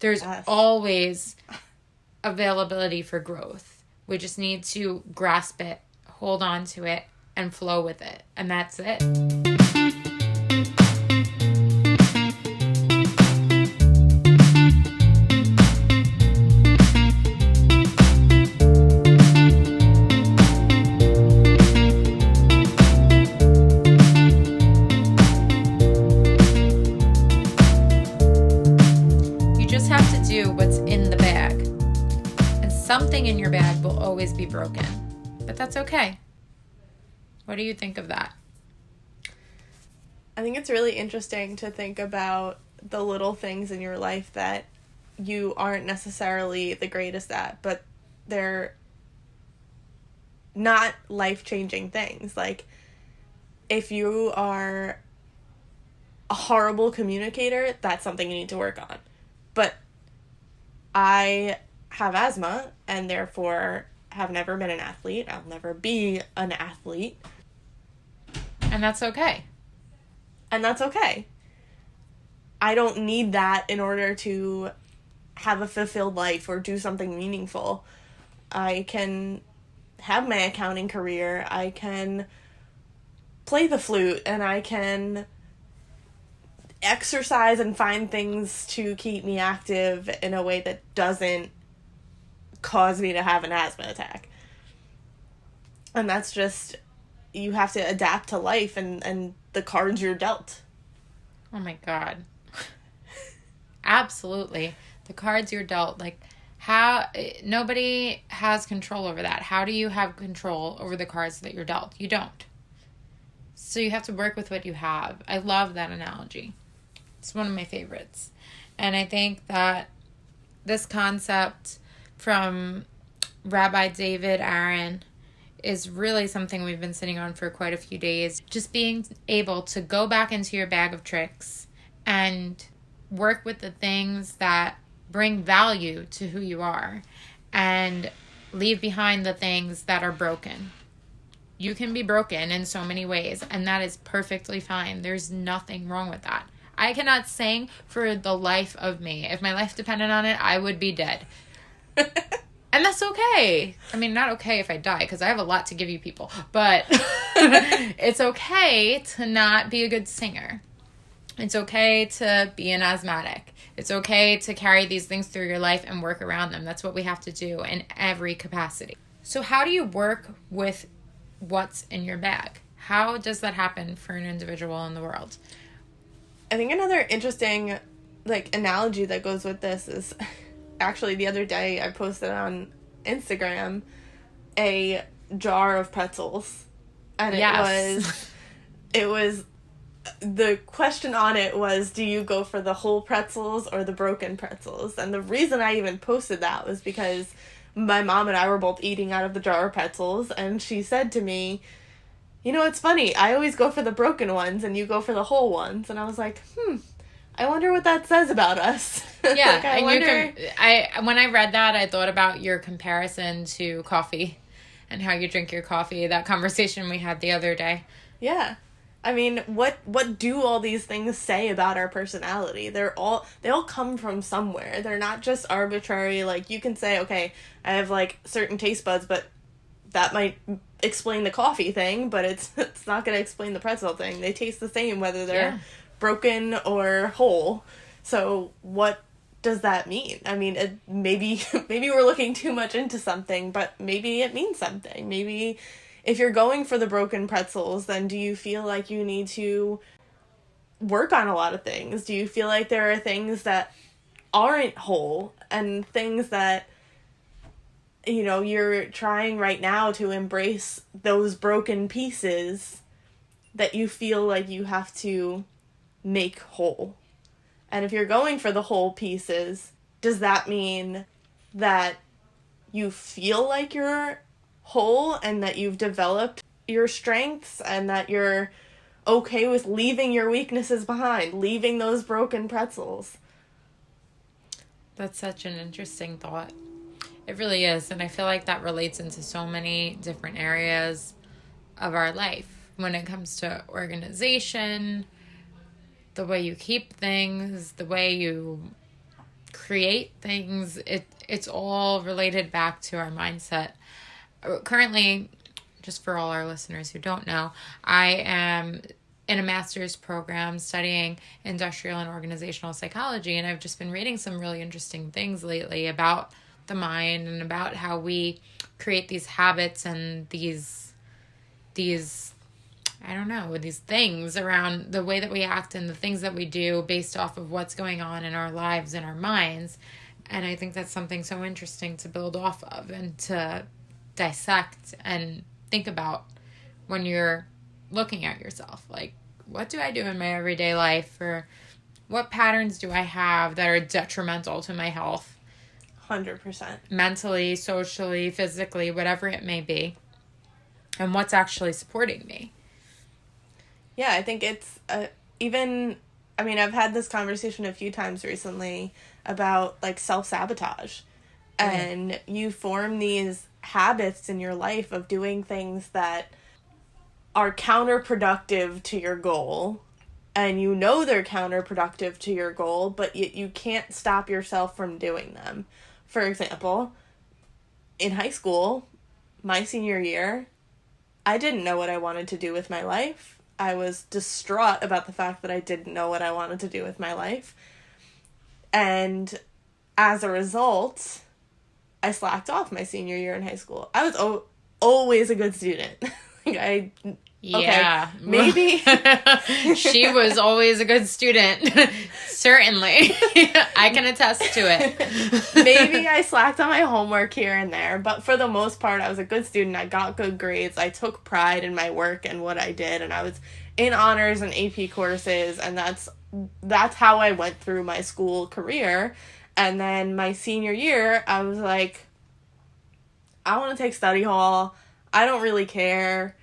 There's Yes. always availability for growth. We just need to grasp it, hold on to it, and flow with it. And that's it. You just have to do what's in the bag. And something in your bag will always be broken. But that's okay. What do you think of that? I think it's really interesting to think about the little things in your life that you aren't necessarily the greatest at, but they're not life-changing things. Like, if you are a horrible communicator, that's something you need to work on. But I have asthma and therefore have never been an athlete. I'll never be an athlete. And that's okay. And that's okay. I don't need that in order to have a fulfilled life or do something meaningful. I can have my accounting career. I can play the flute, and I can exercise and find things to keep me active in a way that doesn't cause me to have an asthma attack. And that's just, you have to adapt to life and the cards you're dealt. Oh my God. Absolutely. The cards you're dealt, like, how nobody has control over that. How do you have control over the cards that you're dealt? You don't. So you have to work with what you have. I love that analogy. It's one of my favorites. And I think that this concept from Rabbi David Aaron is really something we've been sitting on for quite a few days. Just being able to go back into your bag of tricks and work with the things that bring value to who you are and leave behind the things that are broken. You can be broken in so many ways, and that is perfectly fine. There's nothing wrong with that. I cannot sing for the life of me. If my life depended on it, I would be dead. And that's okay. I mean, not okay if I die, because I have a lot to give you people. But it's okay to not be a good singer. It's okay to be an asthmatic. It's okay to carry these things through your life and work around them. That's what we have to do in every capacity. So how do you work with what's in your bag? How does that happen for an individual in the world? I think another interesting, analogy that goes with this is, actually the other day I posted on Instagram a jar of pretzels, and it was the question on it was, do you go for the whole pretzels or the broken pretzels? And the reason I even posted that was because my mom and I were both eating out of the jar of pretzels, and she said to me, you know, it's funny, I always go for the broken ones and you go for the whole ones. And I was like, I wonder what that says about us. Yeah, when I read that, I thought about your comparison to coffee and how you drink your coffee, that conversation we had the other day. Yeah. I mean, what do all these things say about our personality? They all come from somewhere. They're not just arbitrary. Like, you can say, okay, I have certain taste buds, but that might explain the coffee thing, but it's not going to explain the pretzel thing. They taste the same whether they're broken or whole. So what does that mean? I mean, maybe we're looking too much into something, but maybe it means something. Maybe if you're going for the broken pretzels, then do you feel like you need to work on a lot of things? Do you feel like there are things that aren't whole and things that, you know, you're trying right now to embrace those broken pieces that you feel like you have to make whole? And if you're going for the whole pieces, does that mean that you feel like you're whole and that you've developed your strengths and that you're okay with leaving your weaknesses behind, leaving those broken pretzels? That's such an interesting thought. It really is. And I feel like that relates into so many different areas of our life. When it comes to organization, the way you keep things, the way you create things, it's all related back to our mindset. Currently, just for all our listeners who don't know, I am in a master's program studying industrial and organizational psychology, and I've just been reading some really interesting things lately about the mind and about how we create these habits and these I don't know, these things around the way that we act and the things that we do based off of what's going on in our lives and our minds. And I think that's something so interesting to build off of and to dissect and think about when you're looking at yourself. Like, what do I do in my everyday life? Or what patterns do I have that are detrimental to my health? 100%. Mentally, socially, physically, whatever it may be. And what's actually supporting me. Yeah, I think it's I've had this conversation a few times recently about like self-sabotage. And you form these habits in your life of doing things that are counterproductive to your goal, and you know they're counterproductive to your goal, but you can't stop yourself from doing them. For example, in high school, my senior year, I didn't know what I wanted to do with my life. I was distraught about the fact that I didn't know what I wanted to do with my life. And as a result, I slacked off my senior year in high school. I was always a good student. Yeah. Okay, maybe. She was always a good student. Certainly. I can attest to it. Maybe I slacked on my homework here and there, but for the most part, I was a good student. I got good grades. I took pride in my work and what I did, and I was in honors and AP courses, and that's how I went through my school career. And then my senior year, I was like, I want to take study hall. I don't really care.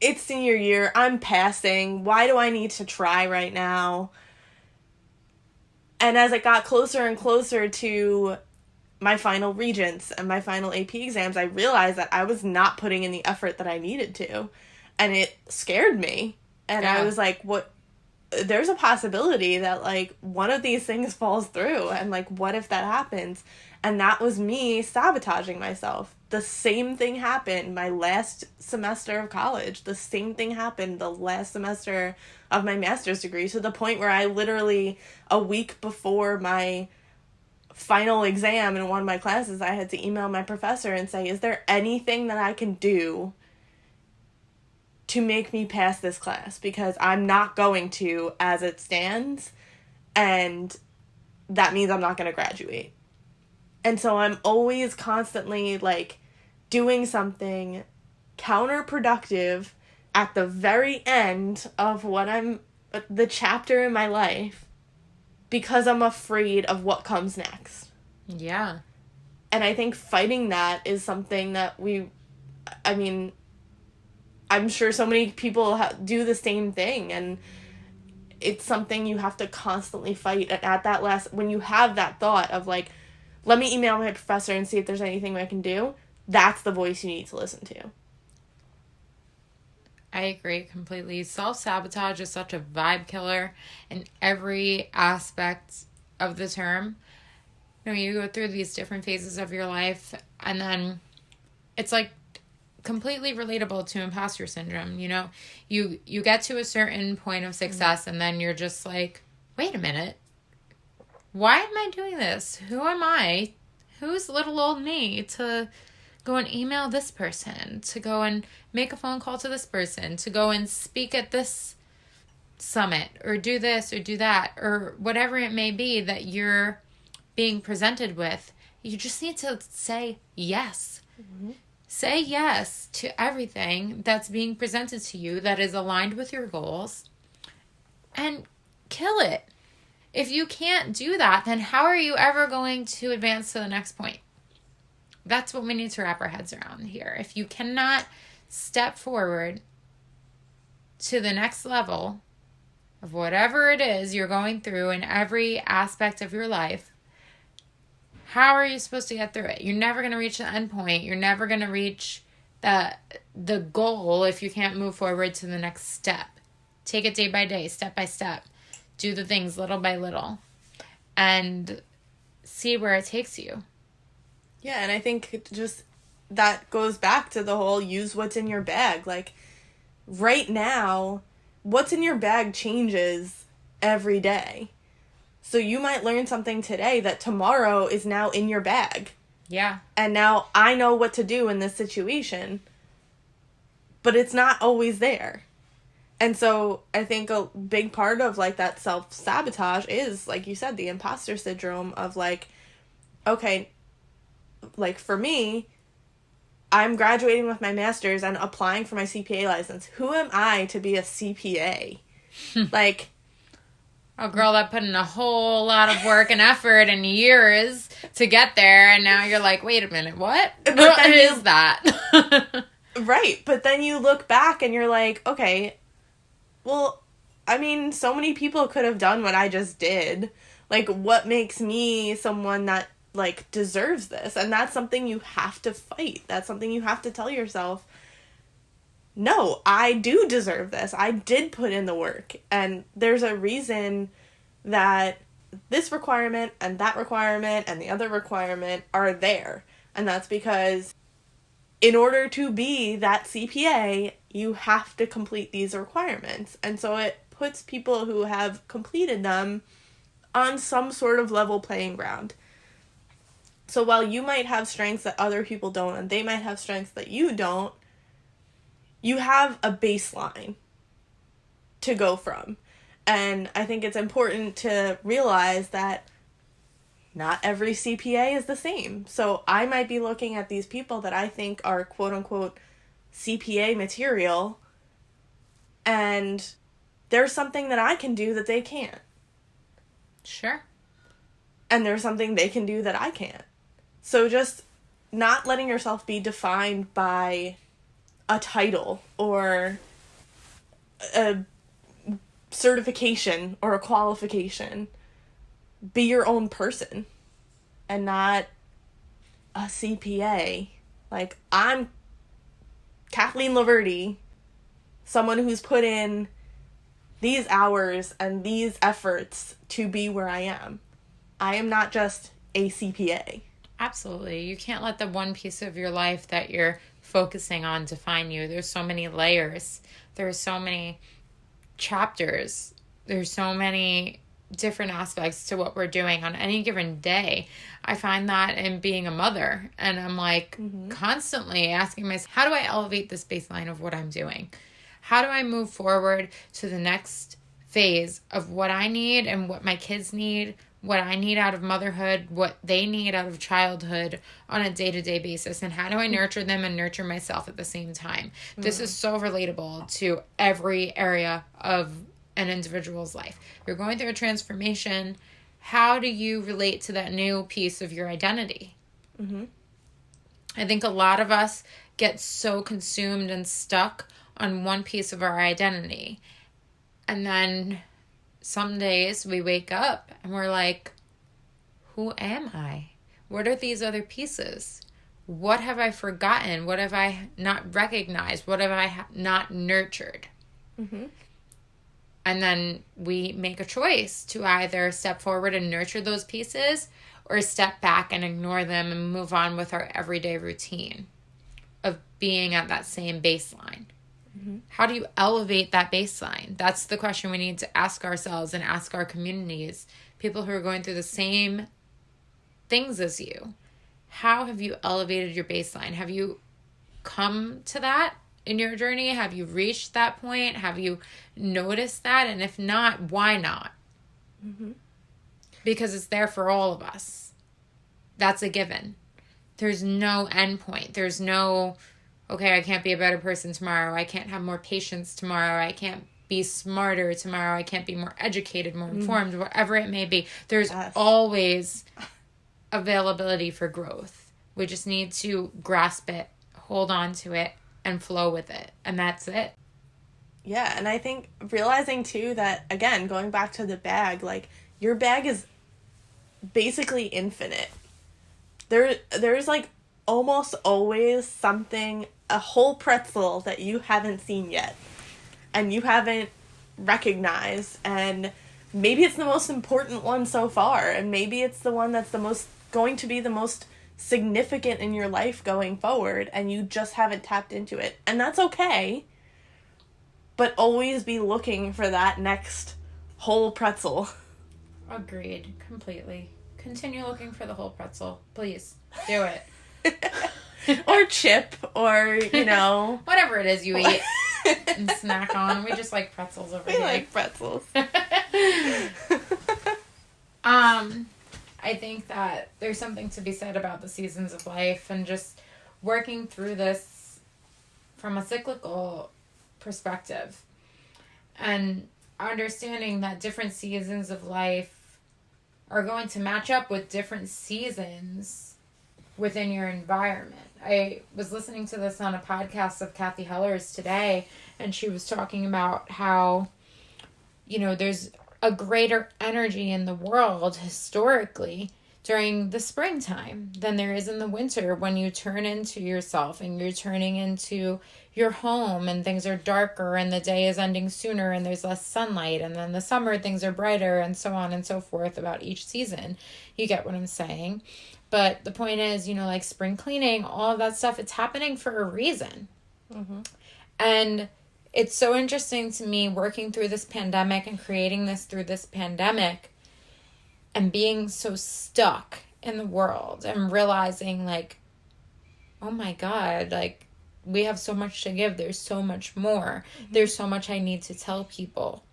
It's senior year. I'm passing. Why do I need to try right now? And as it got closer and closer to my final Regents and my final AP exams, I realized that I was not putting in the effort that I needed to. And it scared me. And I was like, what? There's a possibility that, like, one of these things falls through. And, like, what if that happens? And that was me sabotaging myself. The same thing happened my last semester of college. The same thing happened the last semester of my master's degree, to the point where I literally, a week before my final exam in one of my classes, I had to email my professor and say, is there anything that I can do to make me pass this class? Because I'm not going to as it stands, and that means I'm not going to graduate. And so I'm always constantly, like, doing something counterproductive at the very end of the chapter in my life, because I'm afraid of what comes next. Yeah. And I think fighting that is something that I'm sure so many people do the same thing, and it's something you have to constantly fight. And at that when you have that thought of, like, let me email my professor and see if there's anything I can do, that's the voice you need to listen to. I agree completely. Self-sabotage is such a vibe killer in every aspect of the term. You know, you go through these different phases of your life, and then it's like completely relatable to imposter syndrome. You know, you get to a certain point of success, and then you're just like, wait a minute. Why am I doing this? Who am I? Who's little old me to go and email this person, to go and make a phone call to this person, to go and speak at this summit, or do this or do that, or whatever it may be that you're being presented with? You just need to say yes. Mm-hmm. Say yes to everything that's being presented to you that is aligned with your goals, and kill it. If you can't do that, then how are you ever going to advance to the next point? That's what we need to wrap our heads around here. If you cannot step forward to the next level of whatever it is you're going through in every aspect of your life, how are you supposed to get through it? You're never going to reach the end point. You're never going to reach the goal if you can't move forward to the next step. Take it day by day, step by step. Do the things little by little. And see where it takes you. Yeah, and I think it just that goes back to the whole use what's in your bag. Like, right now, what's in your bag changes every day. So you might learn something today that tomorrow is now in your bag. Yeah. And now I know what to do in this situation, but it's not always there. And so I think a big part of, like, that self-sabotage is, like you said, the imposter syndrome of, like, okay, like, for me, I'm graduating with my master's and applying for my CPA license. Who am I to be a CPA? Like, a girl that put in a whole lot of work and effort and years to get there, and now you're like, wait a minute, what? What is that? Right, but then you look back and you're like, okay, well, I mean, so many people could have done what I just did. Like, what makes me someone that, like, deserves this? And that's something you have to fight. That's something you have to tell yourself, no, I do deserve this. I did put in the work. And there's a reason that this requirement and that requirement and the other requirement are there. And that's because in order to be that CPA, you have to complete these requirements. And so it puts people who have completed them on some sort of level playing ground. So while you might have strengths that other people don't, and they might have strengths that you don't, you have a baseline to go from. And I think it's important to realize that not every CPA is the same. So I might be looking at these people that I think are quote unquote CPA material, and there's something that I can do that they can't. Sure. And there's something they can do that I can't. So just not letting yourself be defined by a title or a certification or a qualification. Be your own person and not a CPA. Like, I'm Kathleen Laverty, someone who's put in these hours and these efforts to be where I am. I am not just a CPA. Absolutely. You can't let the one piece of your life that you're focusing on define you. There's so many layers. There's so many chapters. There's so many different aspects to what we're doing on any given day. I find that in being a mother, and I'm like constantly asking myself, how do I elevate this baseline of what I'm doing? How do I move forward to the next phase of what I need and what my kids need, what I need out of motherhood, what they need out of childhood on a day-to-day basis, and how do I nurture them and nurture myself at the same time? This is so relatable to every area of an individual's life. You're going through a transformation. How do you relate to that new piece of your identity? I think a lot of us get so consumed and stuck on one piece of our identity. And then some days we wake up and we're like, who am I? What are these other pieces? What have I forgotten? What have I not recognized? What have I not nurtured? And then we make a choice to either step forward and nurture those pieces or step back and ignore them and move on with our everyday routine of being at that same baseline. How do you elevate that baseline? That's the question we need to ask ourselves and ask our communities, people who are going through the same things as you. How have you elevated your baseline? Have you come to that in your journey? Have you reached that point? Have you noticed that? And if not, why not? Because it's there for all of us. That's a given. There's no end point. There's no, okay, I can't be a better person tomorrow. I can't have more patience tomorrow. I can't be smarter tomorrow. I can't be more educated, more informed, whatever it may be. There's always availability for growth. We just need to grasp it, hold on to it, and flow with it. And that's it. Yeah, and I think realizing too that, again, going back to the bag, like, your bag is basically infinite. There's like almost always something, a whole pretzel that you haven't seen yet and you haven't recognized, and maybe it's the most important one so far, and maybe it's the one that's going to be the most significant in your life going forward, and you just haven't tapped into it. And that's okay. But always be looking for that next whole pretzel. Agreed. Completely. Continue looking for the whole pretzel. Please. Do it. Or chip, or, whatever it is you eat and snack on. We just like pretzels over here. We like pretzels. I think that there's something to be said about the seasons of life and just working through this from a cyclical perspective and understanding that different seasons of life are going to match up with different seasons within your environment. I was listening to this on a podcast of Kathy Heller's today, and she was talking about how, there's a greater energy in the world historically during the springtime than there is in the winter, when you turn into yourself and you're turning into your home and things are darker and the day is ending sooner and there's less sunlight, and then the summer things are brighter, and so on and so forth about each season. You get what I'm saying? But the point is, like spring cleaning, all of that stuff, it's happening for a reason. Mm-hmm. And it's so interesting to me working through this pandemic and creating this through this pandemic and being so stuck in the world and realizing oh my God, we have so much to give. There's so much more. Mm-hmm. There's so much I need to tell people.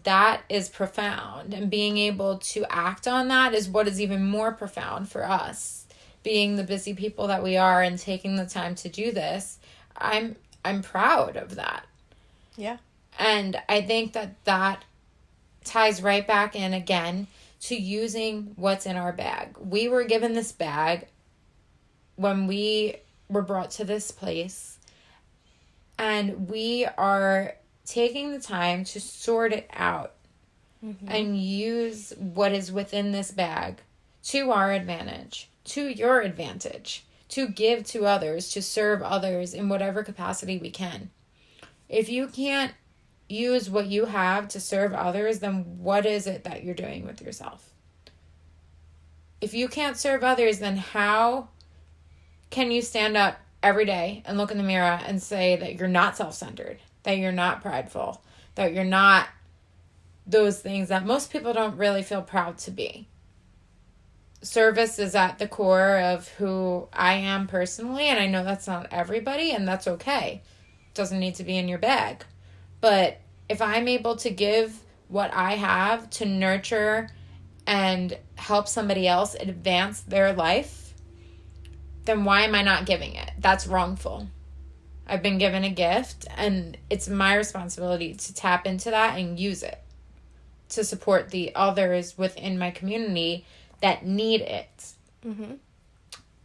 That is profound. And being able to act on that is what is even more profound for us. Being the busy people that we are and taking the time to do this, I'm proud of that. Yeah. And I think that ties right back in again to using what's in our bag. We were given this bag when we were brought to this place, and we are taking the time to sort it out. Mm-hmm. And use what is within this bag to our advantage, to your advantage, to give to others, to serve others in whatever capacity we can. If you can't use what you have to serve others, then what is it that you're doing with yourself? If you can't serve others, then how can you stand up every day and look in the mirror and say that you're not self-centered, that you're not prideful, that you're not those things that most people don't really feel proud to be? Service is at the core of who I am personally, and I know that's not everybody, and that's okay. It doesn't need to be in your bag. But if I'm able to give what I have to nurture and help somebody else advance their life, then why am I not giving it? That's wrongful. I've been given a gift, and it's my responsibility to tap into that and use it to support the others within my community that need it. Mm-hmm.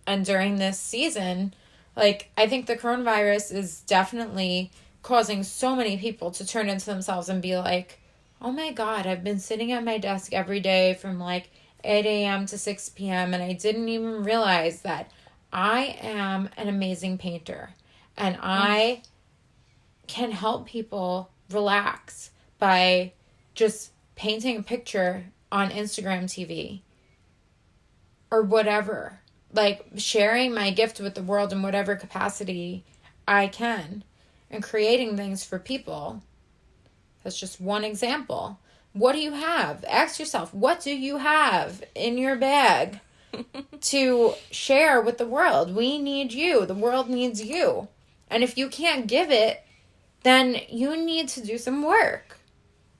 And during this season, I think the coronavirus is definitely causing so many people to turn into themselves and be like, oh my God, I've been sitting at my desk every day from 8 a.m. to 6 p.m. and I didn't even realize that I am an amazing painter and I can help people relax by just painting a picture on Instagram TV or whatever. Sharing my gift with the world in whatever capacity I can and creating things for people. That's just one example. What do you have? Ask yourself, what do you have in your bag to share with the world? We need you. The world needs you. And if you can't give it, then you need to do some work.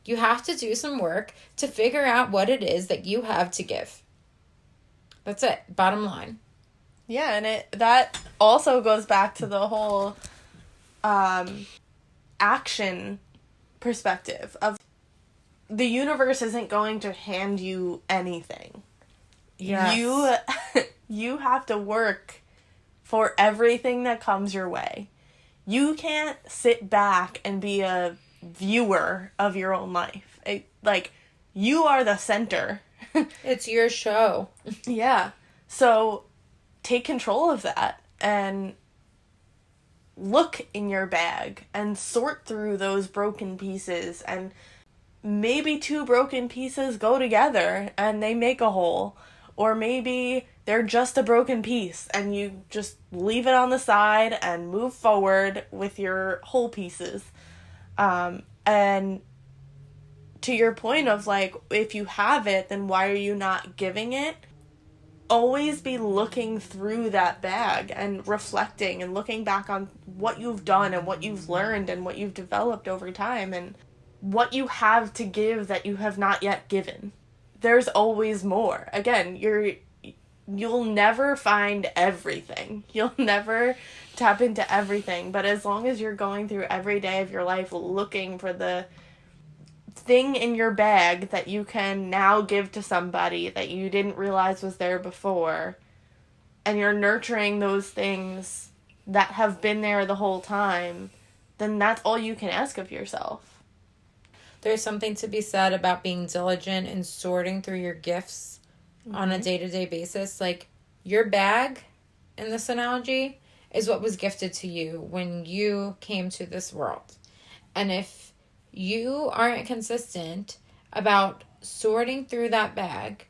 You have to do some work to figure out what it is that you have to give. That's it. Bottom line. Yeah, and that also goes back to the whole action perspective of the universe isn't going to hand you anything. Yes. You have to work for everything that comes your way. You can't sit back and be a viewer of your own life. You are the center. It's your show. Yeah. So take control of that and look in your bag and sort through those broken pieces and maybe two broken pieces go together and they make a whole. Or maybe they're just a broken piece and you just leave it on the side and move forward with your whole pieces. And to your point of like, if you have it, then why are you not giving it? Always be looking through that bag and reflecting and looking back on what you've done and what you've learned and what you've developed over time and what you have to give that you have not yet given. There's always more. Again, you'll never find everything. You'll never tap into everything, but as long as you're going through every day of your life looking for the thing in your bag that you can now give to somebody that you didn't realize was there before, and you're nurturing those things that have been there the whole time, then that's all you can ask of yourself. There's something to be said about being diligent and sorting through your gifts on a day-to-day basis. Like, your bag, in this analogy, is what was gifted to you when you came to this world. And if you aren't consistent about sorting through that bag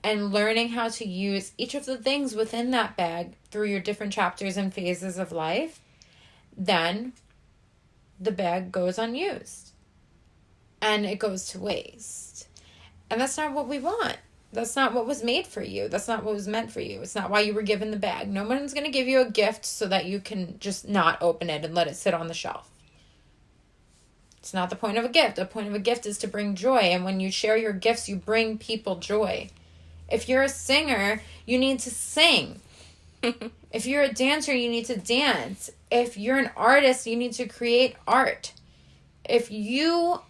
and learning how to use each of the things within that bag through your different chapters and phases of life, then the bag goes unused. And it goes to waste. And that's not what we want. That's not what was made for you. That's not what was meant for you. It's not why you were given the bag. No one's going to give you a gift so that you can just not open it and let it sit on the shelf. It's not the point of a gift. The point of a gift is to bring joy. And when you share your gifts, you bring people joy. If you're a singer, you need to sing. If you're a dancer, you need to dance. If you're an artist, you need to create art. If you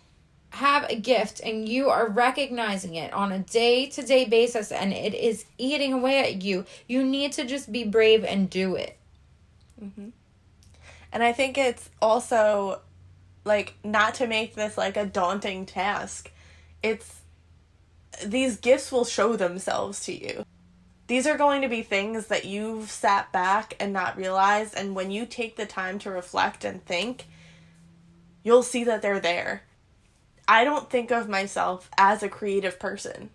have a gift and you are recognizing it on a day-to-day basis and it is eating away at you, you need to just be brave and do it. Mm-hmm. And I think it's also, like, not to make this, like, a daunting task. These gifts will show themselves to you. These are going to be things that you've sat back and not realized, and when you take the time to reflect and think, you'll see that they're there. I don't think of myself as a creative person.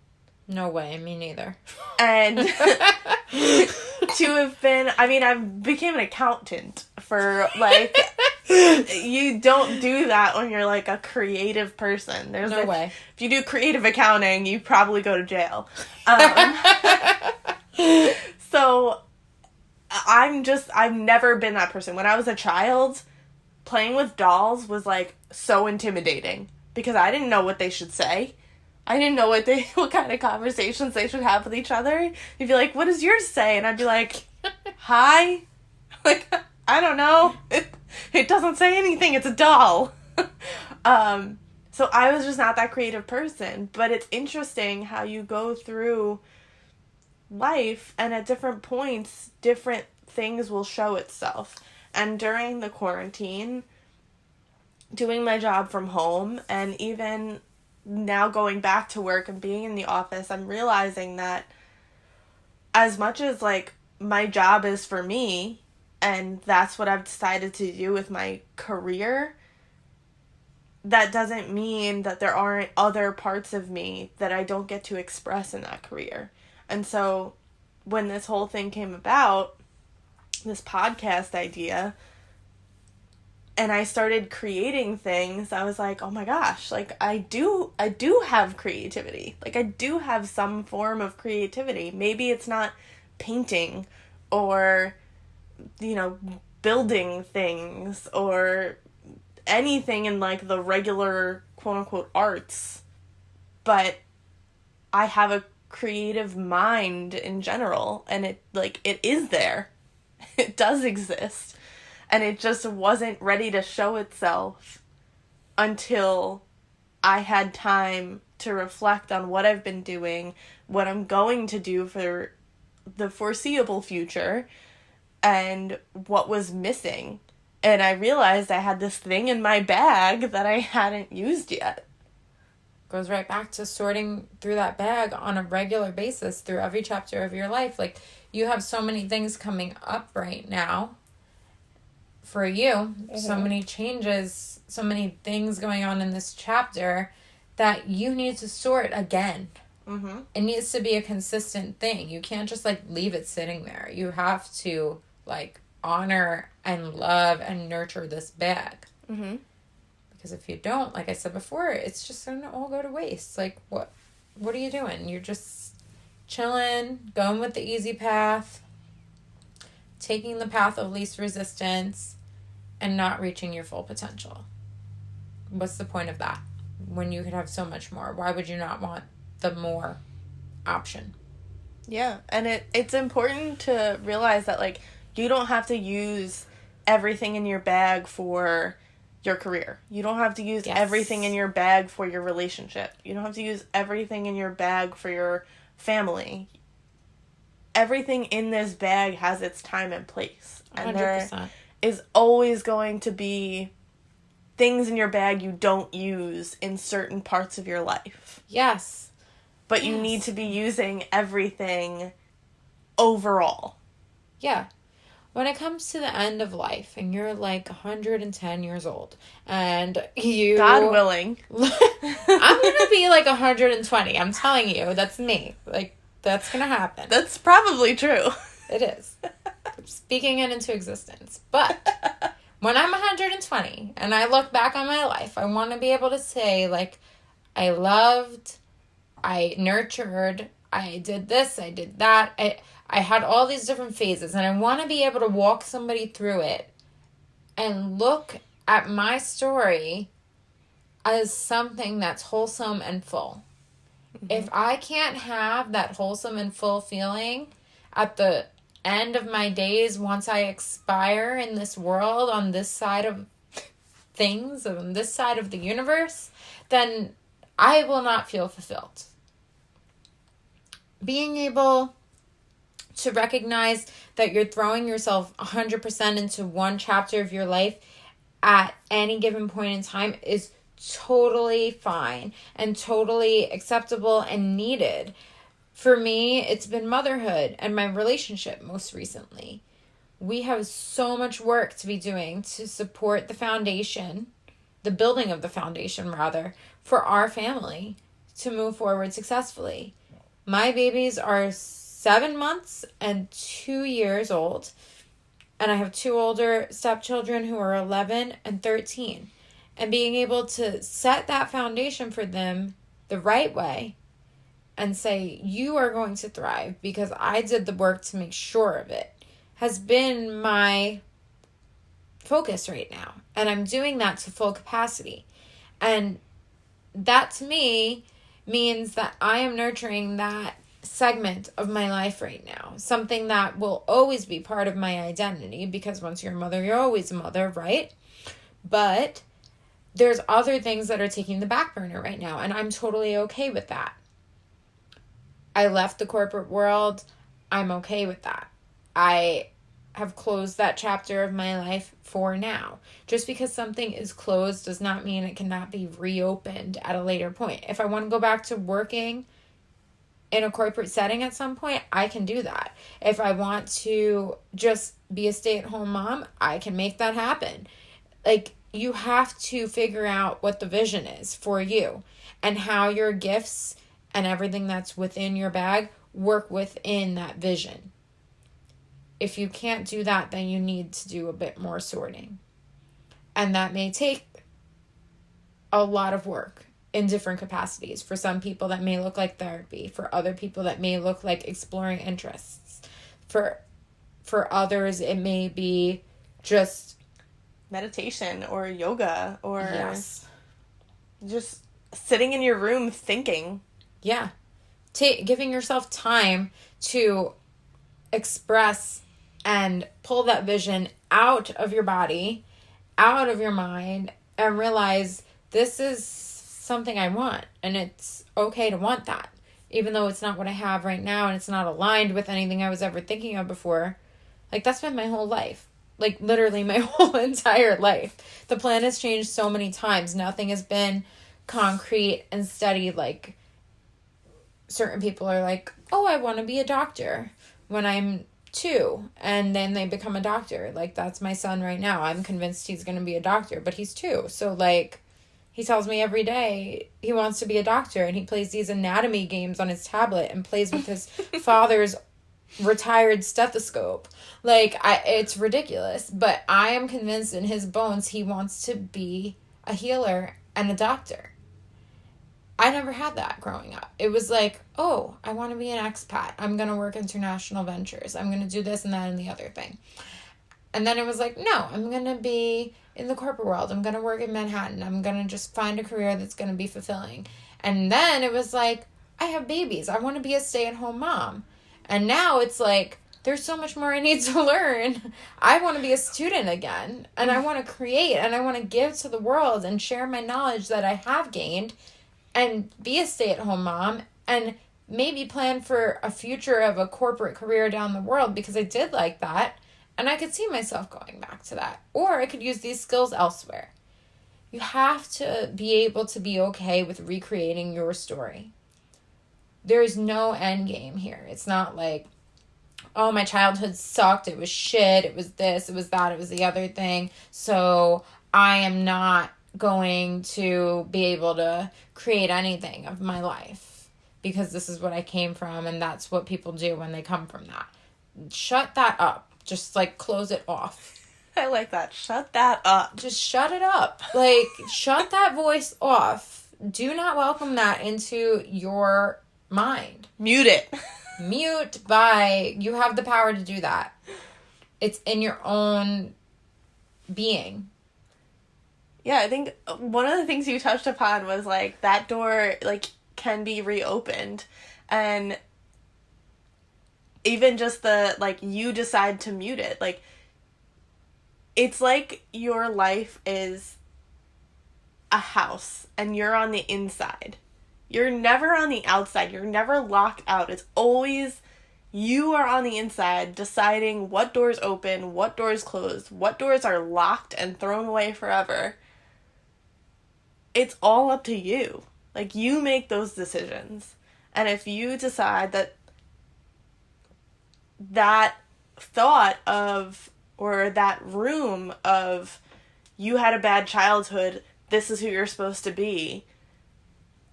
No way, me neither. And to have been, I mean, I became an accountant for, like, you don't do that when you're, like, a creative person. There's no way. If you do creative accounting, you probably go to jail. So, I've never been that person. When I was a child, playing with dolls was, like, so intimidating. Because I didn't know what they should say. I didn't know what kind of conversations they should have with each other. You'd be like, what does yours say? And I'd be like, hi? Like, I don't know. It doesn't say anything. It's a doll. So I was just not that creative person. But it's interesting how you go through life and at different points, different things will show itself. And during the quarantine, doing my job from home and even now going back to work and being in the office, I'm realizing that as much as, like, my job is for me and that's what I've decided to do with my career, that doesn't mean that there aren't other parts of me that I don't get to express in that career. And so when this whole thing came about, this podcast idea, and I started creating things, I was like, oh my gosh, like, I do have creativity. Like, I do have some form of creativity. Maybe it's not painting or, you know, building things or anything in, like, the regular quote-unquote arts. But I have a creative mind in general, and it is there. It does exist. And it just wasn't ready to show itself until I had time to reflect on what I've been doing, what I'm going to do for the foreseeable future, and what was missing. And I realized I had this thing in my bag that I hadn't used yet. Goes right back to sorting through that bag on a regular basis through every chapter of your life. Like, you have so many things coming up right now for you. Mm-hmm. So many changes, so many things going on in this chapter that you need to sort again. Mm-hmm. It needs to be a consistent thing. You can't just, like, leave it sitting there. You have to, like, honor and love and nurture this bag. Mm-hmm. Because if you don't, like I said before, it's just going to all go to waste. Like, what are you doing? You're just chilling, going with the easy path, taking the path of least resistance, and not reaching your full potential. What's the point of that? When you could have so much more, why would you not want the more option? Yeah, and it's important to realize that, like, you don't have to use everything in your bag for your career. You don't have to use everything in your bag for your relationship. You don't have to use everything in your bag for your family. Everything in this bag has its time and place. And 100%. there is always going to be things in your bag you don't use in certain parts of your life. Yes. But you need to be using everything overall. Yeah. When it comes to the end of life and you're like 110 years old and you... God willing. I'm going to be like 120. I'm telling you. That's me. Like, that's going to happen. That's probably true. It is. I'm speaking it into existence. But when I'm 120 and I look back on my life, I want to be able to say, like, I loved, I nurtured, I did this, I did that. I had all these different phases, and I want to be able to walk somebody through it and look at my story as something that's wholesome and full. Mm-hmm. If I can't have that wholesome and full feeling at the end of my days once I expire in this world, on this side of things, on this side of the universe, then I will not feel fulfilled. Being able to recognize that you're throwing yourself 100% into one chapter of your life at any given point in time is totally fine and totally acceptable and needed. For me, it's been motherhood and my relationship most recently. We have so much work to be doing to support the foundation, the building of the foundation rather, for our family to move forward successfully. My babies are 7 months and 2 years old. And I have 2 older stepchildren who are 11 and 13. And being able to set that foundation for them the right way and say, you are going to thrive because I did the work to make sure of it, has been my focus right now. And I'm doing that to full capacity. And that to me means that I am nurturing that segment of my life right now. Something that will always be part of my identity, because once you're a mother, you're always a mother, right? But there's other things that are taking the back burner right now, and I'm totally okay with that. I left the corporate world. I'm okay with that. I have closed that chapter of my life for now. Just because something is closed does not mean it cannot be reopened at a later point. If I want to go back to working in a corporate setting at some point, I can do that. If I want to just be a stay-at-home mom, I can make that happen. Like, you have to figure out what the vision is for you and how your gifts and everything that's within your bag work within that vision. If you can't do that, then you need to do a bit more sorting. And that may take a lot of work in different capacities. For some people, that may look like therapy. For other people, that may look like exploring interests. For others, it may be just meditation or yoga or just sitting in your room thinking. Yeah. Giving yourself time to express and pull that vision out of your body, out of your mind, and realize this is something I want, and it's okay to want that, even though it's not what I have right now and it's not aligned with anything I was ever thinking of before. Like, that's been my whole life. Like, literally my whole entire life. The plan has changed so many times. Nothing has been concrete and steady. Like, certain people are like, oh, I want to be a doctor when I'm 2, and then they become a doctor. Like, that's my son right now. I'm convinced he's going to be a doctor, but he's 2. So, like, He tells me every day he wants to be a doctor, and he plays these anatomy games on his tablet and plays with his father's retired stethoscope. Like, it's ridiculous, but I am convinced in his bones he wants to be a healer and a doctor. I never had that growing up. It was like, oh, I want to be an expat. I'm going to work international ventures. I'm going to do this and that and the other thing. And then it was like, no, I'm going to be in the corporate world. I'm going to work in Manhattan. I'm going to just find a career that's going to be fulfilling. And then it was like, I have babies. I want to be a stay-at-home mom. And now it's like, there's so much more I need to learn. I want to be a student again. And I want to create. And I want to give to the world and share my knowledge that I have gained. And be a stay-at-home mom. And maybe plan for a future of a corporate career down the world. Because I did like that. And I could see myself going back to that. Or I could use these skills elsewhere. You have to be able to be okay with recreating your story. There is no end game here. It's not like, oh, my childhood sucked. It was shit. It was this. It was that. It was the other thing. So I am not going to be able to create anything of my life because this is what I came from and that's what people do when they come from that. Shut that up. Just, like, close it off. I like that. Shut that up. Just shut it up. Like, shut that voice off. Do not welcome that into your mind. Mute it. You have the power to do that. It's in your own being. Yeah, I think one of the things you touched upon was, like, that door, like, can be reopened. And even just the, like, you decide to mute it. Like, it's like your life is a house and you're on the inside. You're never on the outside. You're never locked out. It's always you are on the inside deciding what doors open, what doors close, what doors are locked and thrown away forever. It's all up to you. Like, you make those decisions. And if you decide that thought of, or that room of, you had a bad childhood, this is who you're supposed to be.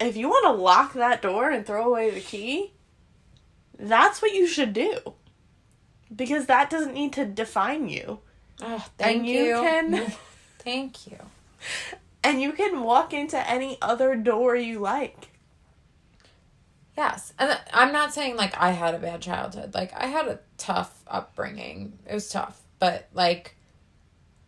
If you want to lock that door and throw away the key, that's what you should do. Because that doesn't need to define you. Oh, thank you. Thank you. And you can walk into any other door you like. Yes. And I'm not saying, like, I had a bad childhood. Like, I had a tough upbringing. It was tough. But, like,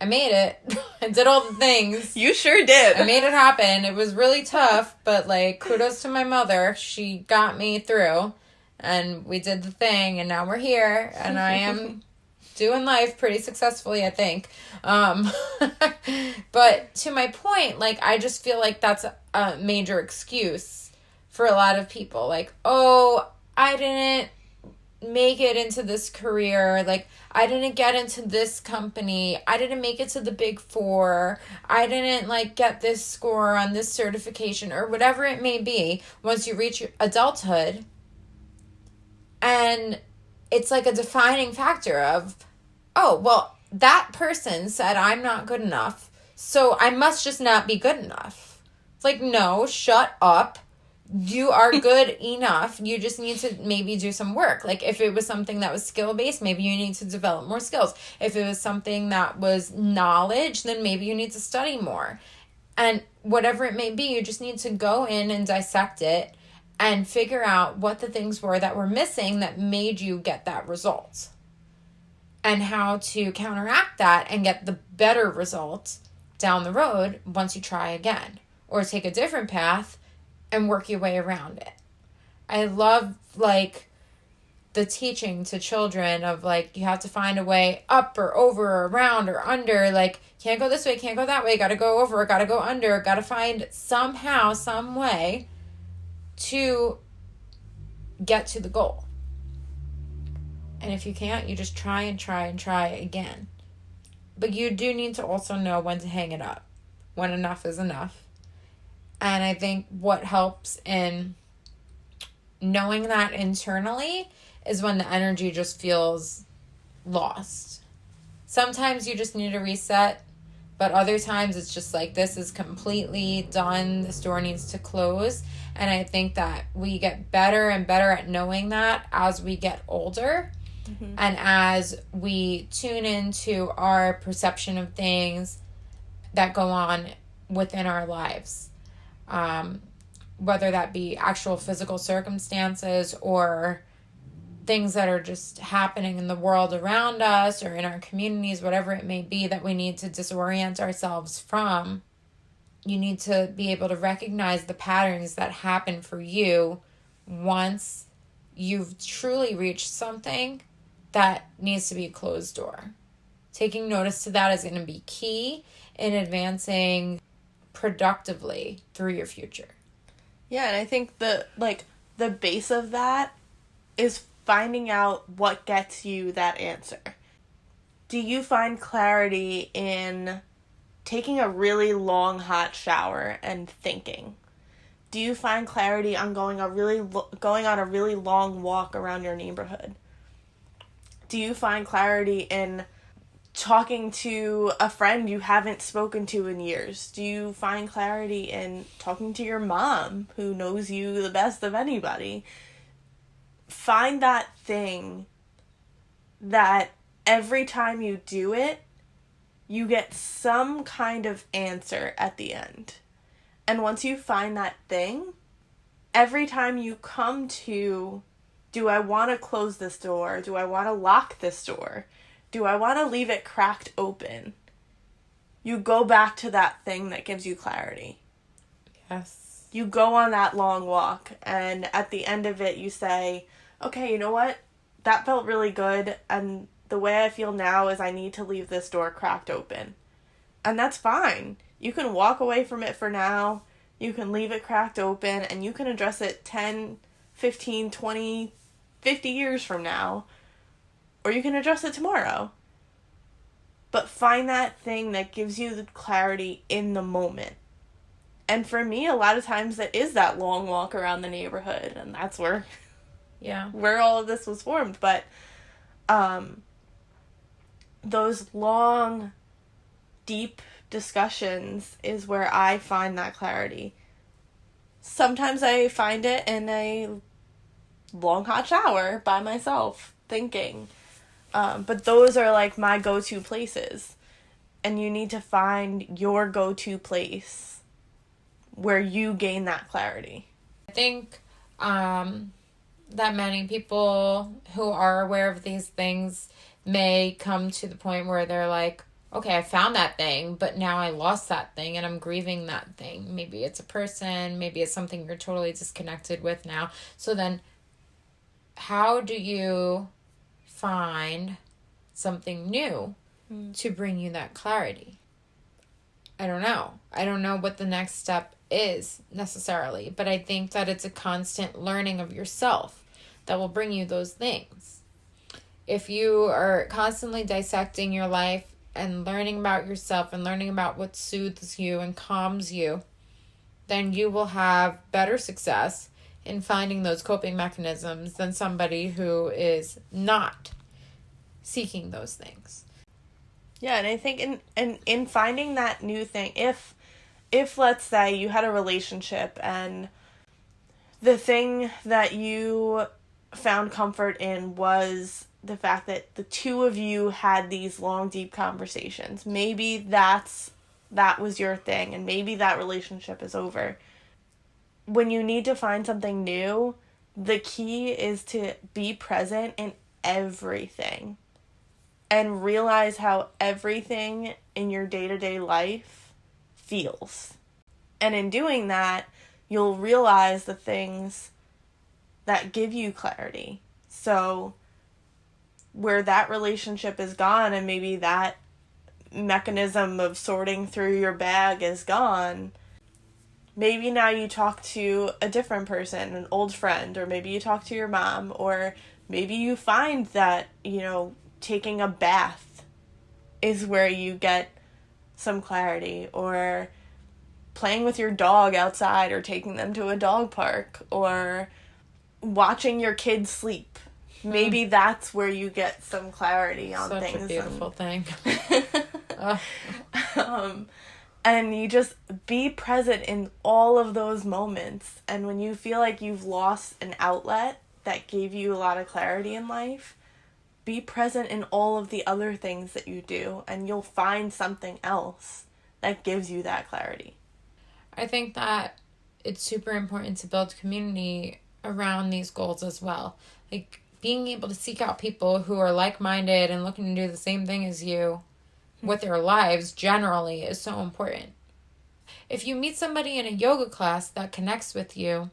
I made it. I did all the things. You sure did. I made it happen. It was really tough. But, like, kudos to my mother. She got me through. And we did the thing. And now we're here. And I am doing life pretty successfully, I think. But to my point, like, I just feel like that's a major excuse for a lot of people. Like, oh, I didn't make it into this career. Like, I didn't get into this company. I didn't make it to the Big Four. I didn't, like, get this score on this certification or whatever it may be once you reach adulthood. And it's like a defining factor of, oh, well, that person said I'm not good enough, so I must just not be good enough. It's like, no, shut up. You are good enough. You just need to maybe do some work. Like, if it was something that was skill-based, maybe you need to develop more skills. If it was something that was knowledge, then maybe you need to study more. And whatever it may be, you just need to go in and dissect it and figure out what the things were that were missing that made you get that result. And how to counteract that and get the better result down the road once you try again. Or take a different path and work your way around it. I love, like, the teaching to children of, like, you have to find a way up or over or around or under. Like, can't go this way, can't go that way, gotta go over, gotta go under, gotta find somehow, some way to get to the goal. And if you can't, you just try and try and try again. But you do need to also know when to hang it up, when enough is enough. And I think what helps in knowing that internally is when the energy just feels lost. Sometimes you just need a reset. But other times it's just like, this is completely done. This door needs to close. And I think that we get better and better at knowing that as we get older. Mm-hmm. And as we tune into our perception of things that go on within our lives. Whether that be actual physical circumstances or things that are just happening in the world around us or in our communities, whatever it may be that we need to disorient ourselves from, you need to be able to recognize the patterns that happen for you once you've truly reached something that needs to be a closed door. Taking notice to that is going to be key in advancing productively through your future. Yeah, and I think the base of that is finding out what gets you that answer. Do you find clarity in taking a really long hot shower and thinking? Do you find clarity on going on a really long walk around your neighborhood? Do you find clarity in talking to a friend you haven't spoken to in years? Do you find clarity in talking to your mom, who knows you the best of anybody? Find that thing that every time you do it, you get some kind of answer at the end. And once you find that thing, every time you come to, do I want to close this door? Do I want to lock this door? Do I want to leave it cracked open? You go back to that thing that gives you clarity. Yes. You go on that long walk, and at the end of it, you say, okay, you know what? That felt really good, and the way I feel now is I need to leave this door cracked open. And that's fine. You can walk away from it for now. You can leave it cracked open, and you can address it 10, 15, 20, 50 years from now. Or you can address it tomorrow. But find that thing that gives you the clarity in the moment. And for me, a lot of times that is that long walk around the neighborhood. And that's where all of this was formed. But those long, deep discussions is where I find that clarity. Sometimes I find it in a long hot shower by myself, thinking. But those are like my go-to places. And you need to find your go-to place where you gain that clarity. I think that many people who are aware of these things may come to the point where they're like, okay, I found that thing, but now I lost that thing and I'm grieving that thing. Maybe it's a person, maybe it's something you're totally disconnected with now. So then how do you find something new to bring you that clarity? I don't know. I don't know what the next step is necessarily, but I think that it's a constant learning of yourself that will bring you those things. If you are constantly dissecting your life and learning about yourself and learning about what soothes you and calms you, then you will have better success in finding those coping mechanisms than somebody who is not seeking those things. Yeah, and I think in finding that new thing, if let's say you had a relationship and the thing that you found comfort in was the fact that the two of you had these long, deep conversations. Maybe that was your thing, and maybe that relationship is over. When you need to find something new, the key is to be present in everything and realize how everything in your day-to-day life feels. And in doing that, you'll realize the things that give you clarity. So where that relationship is gone and maybe that mechanism of sorting through your bag is gone, maybe now you talk to a different person, an old friend, or maybe you talk to your mom, or maybe you find that, taking a bath is where you get some clarity, or playing with your dog outside, or taking them to a dog park, or watching your kids sleep. Maybe that's where you get some clarity on things. Such a beautiful thing. And you just be present in all of those moments. And when you feel like you've lost an outlet that gave you a lot of clarity in life, be present in all of the other things that you do, and you'll find something else that gives you that clarity. I think that it's super important to build community around these goals as well. Like, being able to seek out people who are like-minded and looking to do the same thing as you with their lives generally is so important. If you meet somebody in a yoga class that connects with you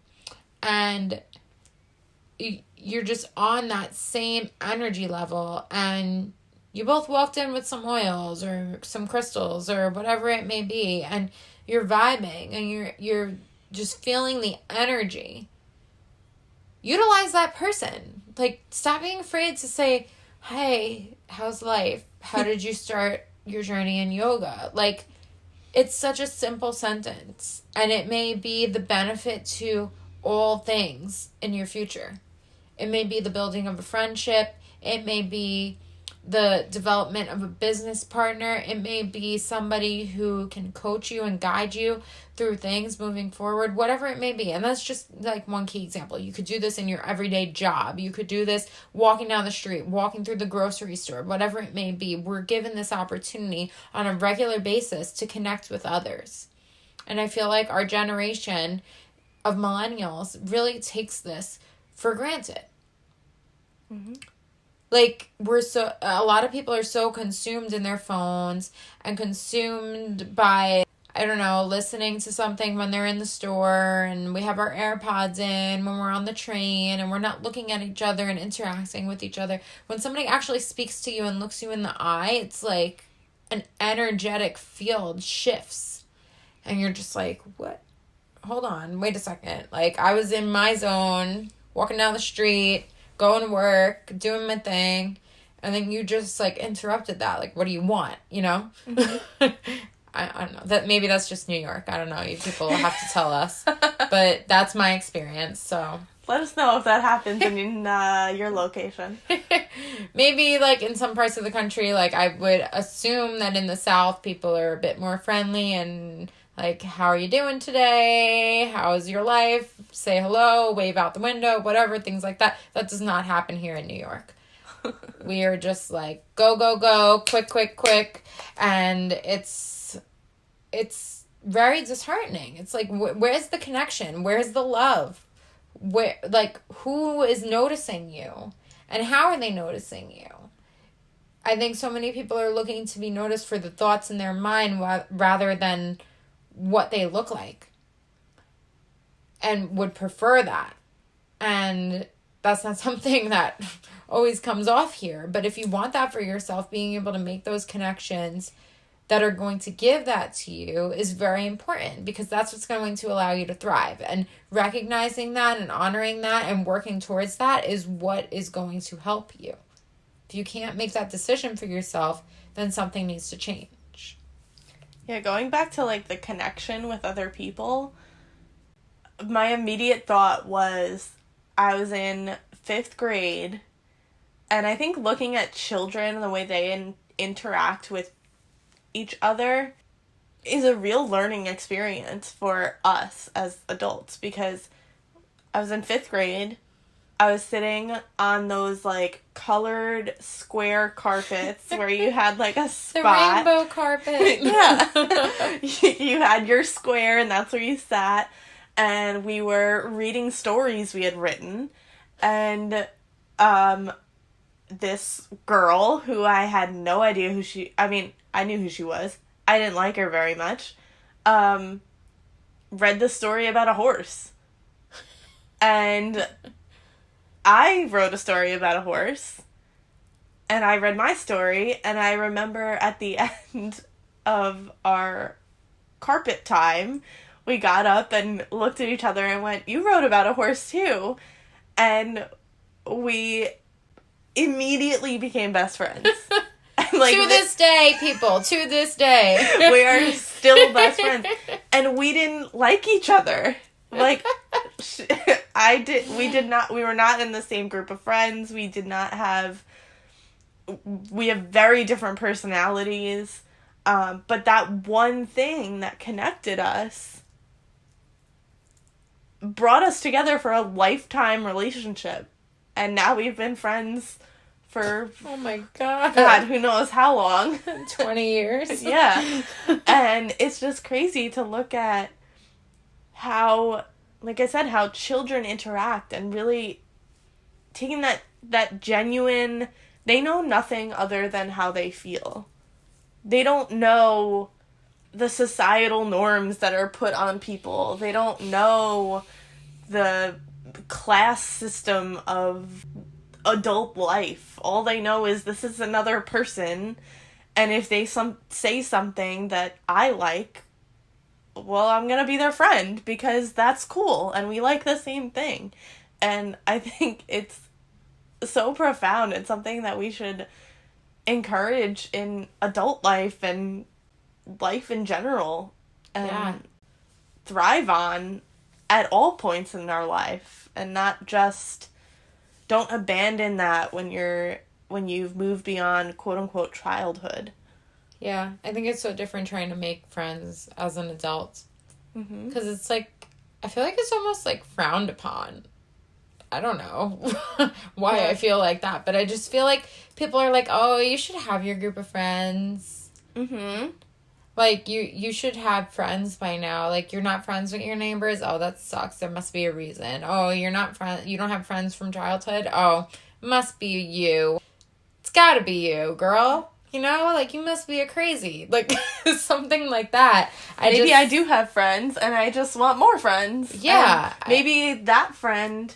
and you're just on that same energy level, and you both walked in with some oils or some crystals or whatever it may be, and you're vibing and you're just feeling the energy, utilize that person. Like, stop being afraid to say, hey, how's life? How did you start your journey in yoga? Like, it's such a simple sentence, and it may be the benefit to all things in your future. It may be the building of a friendship. It may be the development of a business partner. It may be somebody who can coach you and guide you through things moving forward, whatever it may be. And that's just like one key example. You could do this in your everyday job. You could do this walking down the street, walking through the grocery store, whatever it may be. We're given this opportunity on a regular basis to connect with others. And I feel like our generation of millennials really takes this for granted. Mm-hmm. Like, a lot of people are so consumed in their phones and consumed by, I don't know, listening to something when they're in the store, and we have our AirPods in when we're on the train, and we're not looking at each other and interacting with each other. When somebody actually speaks to you and looks you in the eye, it's like an energetic field shifts, and you're just like, what? Hold on, wait a second. Like, I was in my zone, walking down the street, going to work, doing my thing, and then you just, like, interrupted that. Like, what do you want, you know? Mm-hmm. I don't know. That maybe that's just New York. I don't know. You people will have to tell us. But that's my experience, so. Let us know if that happens in your location. Maybe, like, in some parts of the country, like, I would assume that in the South, people are a bit more friendly and, like, how are you doing today? How is your life? Say hello, wave out the window, whatever, things like that. That does not happen here in New York. We are just like, go, go, go, quick, quick, quick. And it's very disheartening. It's like, where's the connection? Where's the love? Who is noticing you? And how are they noticing you? I think so many people are looking to be noticed for the thoughts in their mind rather than what they look like, and would prefer that. And that's not something that always comes off here. But if you want that for yourself, being able to make those connections that are going to give that to you is very important, because that's what's going to allow you to thrive. And recognizing that and honoring that and working towards that is what is going to help you. If you can't make that decision for yourself, then something needs to change. Yeah, going back to, like, the connection with other people, my immediate thought was, I was in 5th grade, and I think looking at children and the way they interact with each other is a real learning experience for us as adults, because I was in 5th grade. I was sitting on those, like, colored square carpets where you had, like, a spot. The rainbow carpet. Yeah. You had your square, and that's where you sat. And we were reading stories we had written. And this girl, who I had no idea I knew who she was. I didn't like her very much. Read the story about a horse. And I wrote a story about a horse, and I read my story, and I remember at the end of our carpet time, we got up and looked at each other and went, you wrote about a horse too. And we immediately became best friends. Like, to this day, people, to this day. We are still best friends. And we didn't like each other. Like, we were not in the same group of friends. We have very different personalities. But that one thing that connected us brought us together for a lifetime relationship. And now we've been friends for... Oh my God. God, who knows how long. 20 years. Yeah. And it's just crazy to look at how, like I said, how children interact and really taking that genuine... They know nothing other than how they feel. They don't know the societal norms that are put on people. They don't know the class system of adult life. All they know is this is another person, and if they say something that I like, well, I'm gonna be their friend because that's cool and we like the same thing. And I think it's so profound. It's something that we should encourage in adult life and life in general, and thrive on at all points in our life, and not just don't abandon that when you've moved beyond quote unquote childhood. Yeah, I think it's so different trying to make friends as an adult, because it's like, I feel like it's almost like frowned upon. I don't know why I feel like that, but I just feel like people are like, oh, you should have your group of friends. Like, you should have friends by now. Like, you're not friends with your neighbors. Oh, that sucks. There must be a reason. Oh, you don't have friends from childhood. Oh, must be you. It's gotta be you, girl. You know, like, you must be a crazy. Like, something like that. Maybe I do have friends, and I just want more friends. Yeah. Maybe that friend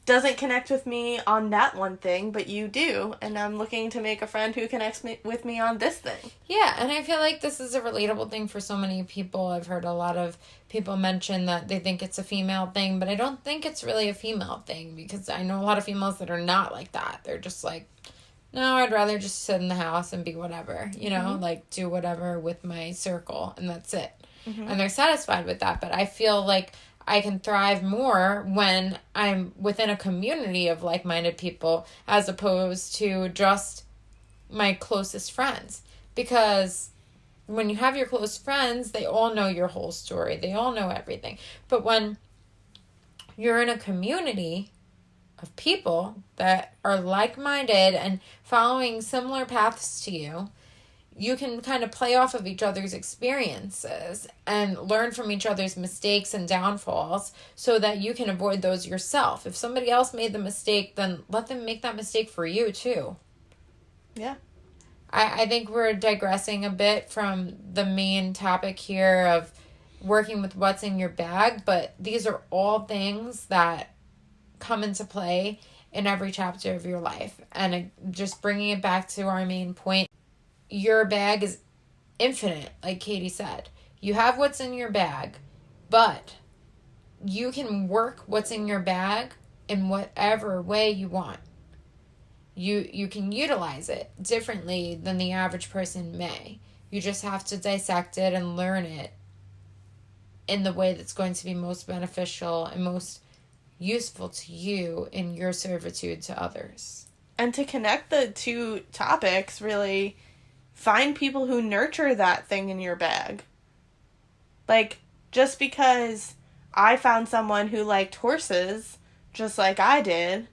doesn't connect with me on that one thing, but you do, and I'm looking to make a friend who connects with me on this thing. Yeah, and I feel like this is a relatable thing for so many people. I've heard a lot of people mention that they think it's a female thing, but I don't think it's really a female thing, because I know a lot of females that are not like that. They're just like, no, I'd rather just sit in the house and be whatever, you know, like do whatever with my circle, and that's it. And they're satisfied with that, but I feel like I can thrive more when I'm within a community of like-minded people as opposed to just my closest friends. Because when you have your close friends, they all know your whole story. They all know everything. But when you're in a community of people that are like-minded and following similar paths to you, you can kind of play off of each other's experiences and learn from each other's mistakes and downfalls so that you can avoid those yourself. If somebody else made the mistake, then let them make that mistake for you too. Yeah. I think we're digressing a bit from the main topic here of working with what's in your bag, but these are all things that come into play in every chapter of your life. And just bringing it back to our main point, your bag is infinite, like Katie said. You have what's in your bag, but you can work what's in your bag in whatever way you want. You can utilize it differently than the average person may. You just have to dissect it and learn it in the way that's going to be most beneficial and most useful to you in your servitude to others. And to connect the two topics, really, find people who nurture that thing in your bag. Like, just because I found someone who liked horses, just like I did,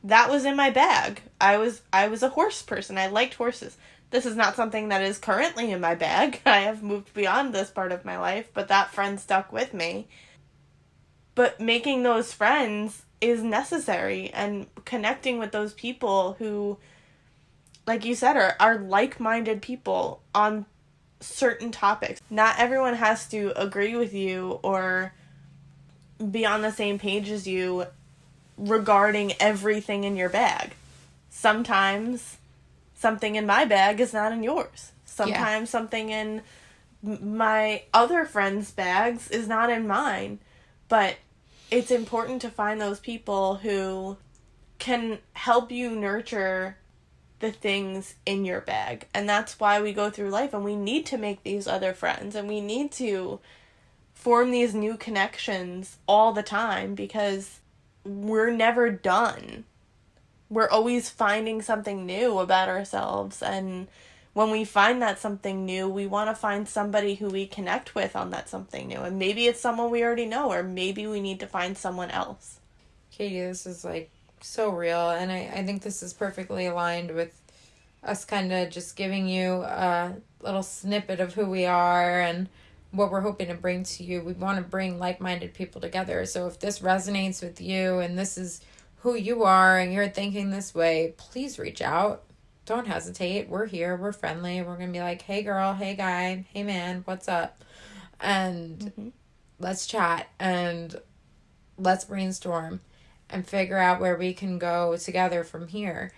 that was in my bag. I was a horse person. I liked horses. This is not something that is currently in my bag. I have moved beyond this part of my life, but that friend stuck with me. But making those friends is necessary, and connecting with those people who, like you said, are like-minded people on certain topics. Not everyone has to agree with you or be on the same page as you regarding everything in your bag. Sometimes something in my bag is not in yours. Sometimes something in my other friends' bags is not in mine. But it's important to find those people who can help you nurture the things in your bag. And that's why we go through life, and we need to make these other friends, and we need to form these new connections all the time, because we're never done. We're always finding something new about ourselves, and when we find that something new, we want to find somebody who we connect with on that something new. And maybe it's someone we already know, or maybe we need to find someone else. Katie, this is like so real, and I think this is perfectly aligned with us kind of just giving you a little snippet of who we are and what we're hoping to bring to you. We want to bring like-minded people together. So if this resonates with you and this is who you are and you're thinking this way, please reach out. Don't hesitate. We're here. We're friendly. We're going to be like, hey girl, hey guy, hey man, what's up? And let's chat and let's brainstorm and figure out where we can go together from here.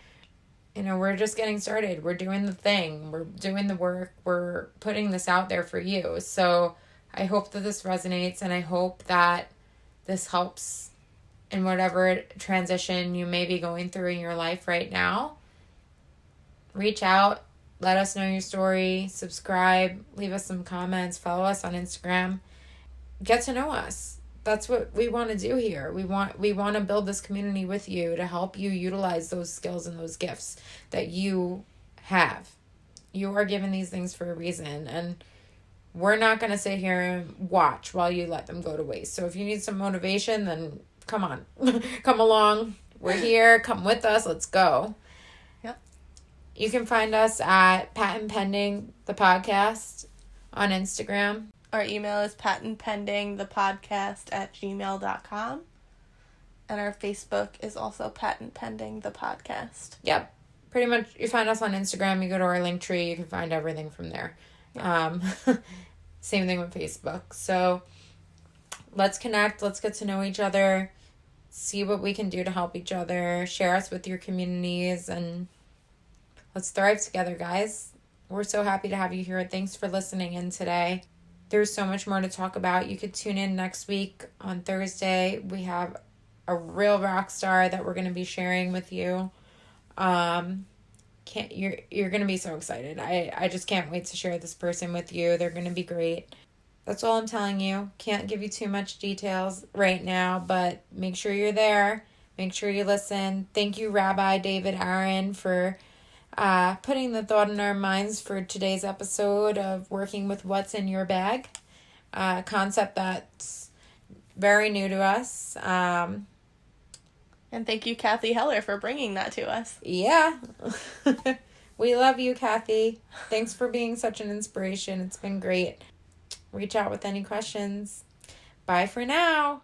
You know, we're just getting started. We're doing the thing. We're doing the work. We're putting this out there for you. So I hope that this resonates, and I hope that this helps in whatever transition you may be going through in your life right now. Reach out. Let us know your story. Subscribe. Leave us some comments. Follow us on Instagram. Get to know us. That's what we want to do here. We want to build this community with you to help you utilize those skills and those gifts that you have. You are given these things for a reason, and we're not going to sit here and watch while you let them go to waste. So if you need some motivation, then come on. Come along. We're here. Come with us. Let's go. Yep. You can find us at Patent Pending the Podcast on Instagram. Our email is patentpendingthepodcast@gmail.com. And our Facebook is also Patent Pending the Podcast. Yep. Pretty much, you find us on Instagram, you go to our link tree, you can find everything from there. Yep. Same thing with Facebook. So let's connect, let's get to know each other, see what we can do to help each other, share us with your communities, and let's thrive together, guys. We're so happy to have you here. Thanks for listening in today. There's so much more to talk about. You could tune in next week on Thursday. We have a real rock star that we're going to be sharing with you. You're going to be so excited. I just can't wait to share this person with you. They're going to be great. That's all I'm telling you. Can't give you too much details right now, but make sure you're there. Make sure you listen. Thank you, Rabbi David Aaron, for putting the thought in our minds for today's episode of working with what's in your bag. Concept that's very new to us. And thank you, Kathy Heller, for bringing that to us. Yeah. We love you, Kathy. Thanks for being such an inspiration. It's been great. Reach out with any questions. Bye for now.